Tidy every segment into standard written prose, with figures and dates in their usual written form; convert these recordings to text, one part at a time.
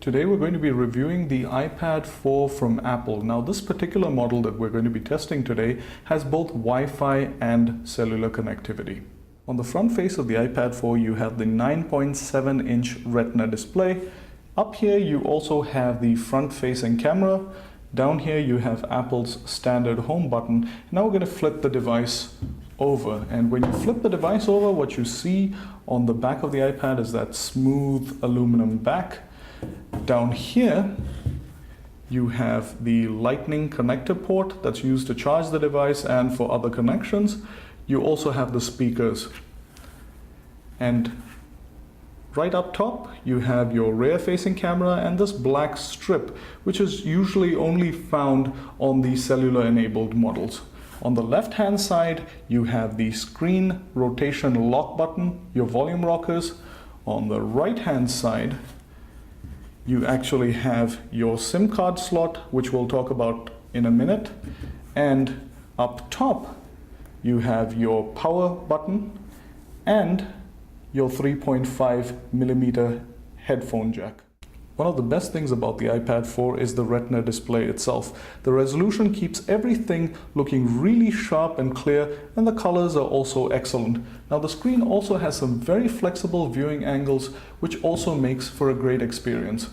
Today we're going to be reviewing the iPad 4 from Apple. Now this particular model that we're going to be testing today has both Wi-Fi and cellular connectivity. On the front face of the iPad 4 you have the 9.7-inch Retina display. Up here you also have the front-facing camera. Down here you have Apple's standard home button. Now we're going to flip the device over, and when you flip the device over, what you see on the back of the iPad is that smooth aluminum back. Down here you have the Lightning connector port that's used to charge the device and for other connections. You also have the speakers, and right up top you have your rear facing camera and this black strip, which is usually only found on the cellular enabled models. On the left hand side you have the screen rotation lock button, your volume rockers. On the right hand side you actually have your SIM card slot, which we'll talk about in a minute, and up top you have your power button and your 3.5mm headphone jack. One of the best things about the iPad 4 is the Retina display itself. The resolution keeps everything looking really sharp and clear, and the colors are also excellent. Now the screen also has some very flexible viewing angles, which also makes for a great experience.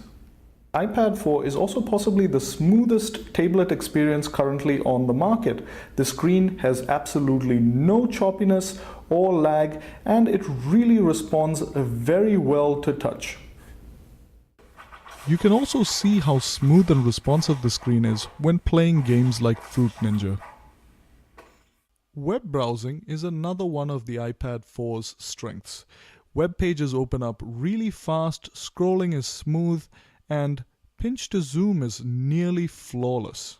iPad 4 is also possibly the smoothest tablet experience currently on the market. The screen has absolutely no choppiness or lag, and it really responds very well to touch. You can also see how smooth and responsive the screen is when playing games like Fruit Ninja. Web browsing is another one of the iPad 4's strengths. Web pages open up really fast, scrolling is smooth, and pinch to zoom is nearly flawless.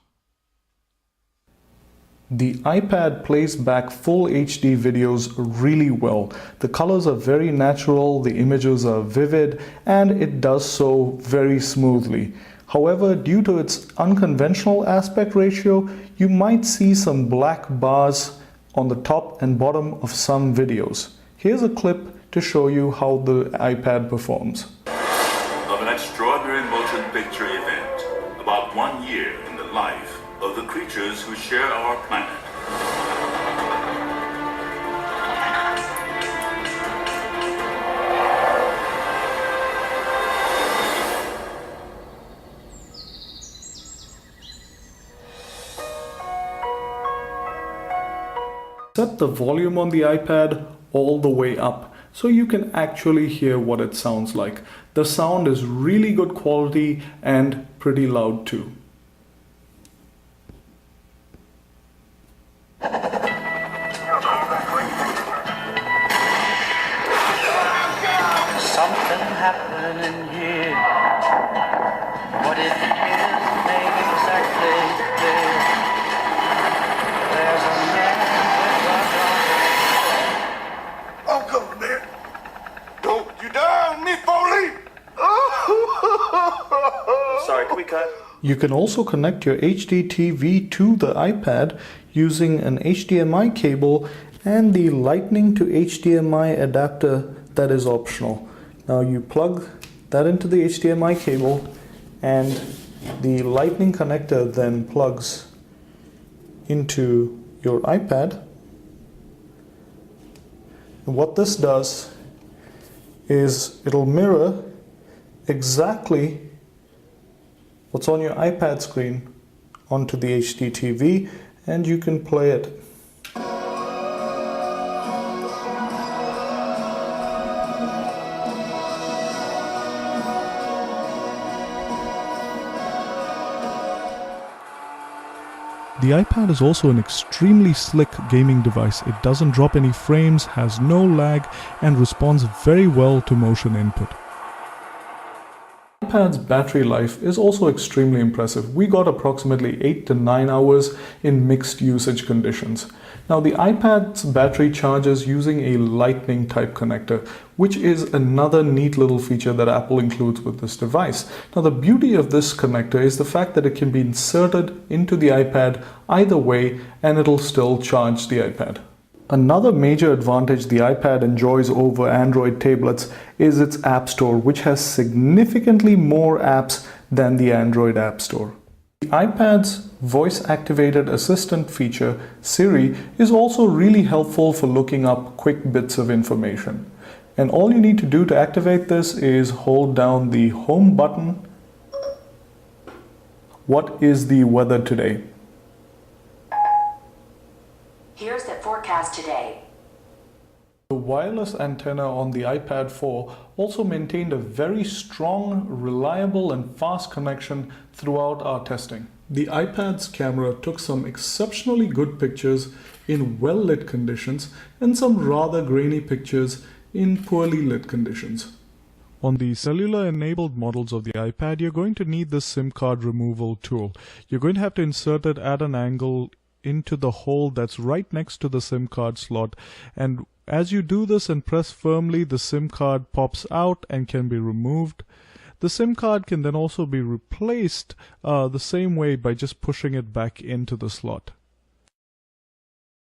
The iPad plays back full HD videos really well. The colors are very natural, the images are vivid, and it does so very smoothly. However, due to its unconventional aspect ratio, you might see some black bars on the top and bottom of some videos. Here's a clip to show you how the iPad performs. Of an extraordinary motion picture event about 1 year in the life of the creatures who share our planet. Set the volume on the iPad all the way up so you can actually hear what it sounds like. The sound is really good quality and pretty loud too. Something happening here. What it is ain't exactly clear. There's a man with a gun. I'm coming there. Don't you down me, Foley! Sorry, can we cut? You can also connect your HD TV to the iPad using an HDMI cable and the Lightning to HDMI adapter that is optional. Now you plug that into the HDMI cable, and the Lightning connector then plugs into your iPad. And what this does is it'll mirror exactly what's on your iPad screen onto the HD TV, and you can play it. The iPad is also an extremely slick gaming device. It doesn't drop any frames, has no lag, and responds very well to motion input. The iPad's battery life is also extremely impressive. We got approximately 8 to 9 hours in mixed usage conditions. Now the iPad's battery charges using a Lightning type connector, which is another neat little feature that Apple includes with this device. Now the beauty of this connector is the fact that it can be inserted into the iPad either way and it'll still charge the iPad. Another major advantage the iPad enjoys over Android tablets is its App Store, which has significantly more apps than the Android App Store. The iPad's voice-activated assistant feature, Siri, is also really helpful for looking up quick bits of information. And all you need to do to activate this is hold down the home button. What is the weather today? Here's the forecast today. The wireless antenna on the iPad 4 also maintained a very strong, reliable and fast connection throughout our testing. The iPad's camera took some exceptionally good pictures in well-lit conditions and some rather grainy pictures in poorly lit conditions. On the cellular-enabled models of the iPad, you're going to need the SIM card removal tool. You're going to have to insert it at an angle into the hole that's right next to the SIM card slot, and as you do this and press firmly, the SIM card pops out and can be removed. The SIM card can then also be replaced the same way by just pushing it back into the slot.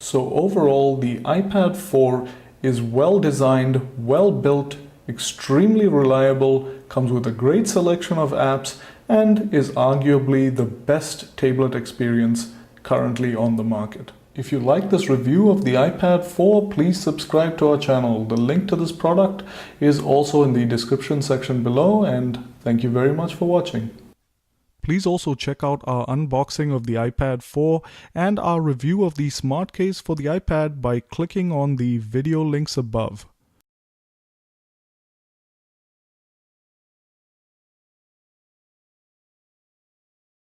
So overall, the iPad 4 is well designed, well built, extremely reliable, comes with a great selection of apps, and is arguably the best tablet experience currently on the market. If you like this review of the iPad 4, please subscribe to our channel. The link to this product is also in the description section below, and thank you very much for watching. Please also check out our unboxing of the iPad 4 and our review of the smart case for the iPad by clicking on the video links above.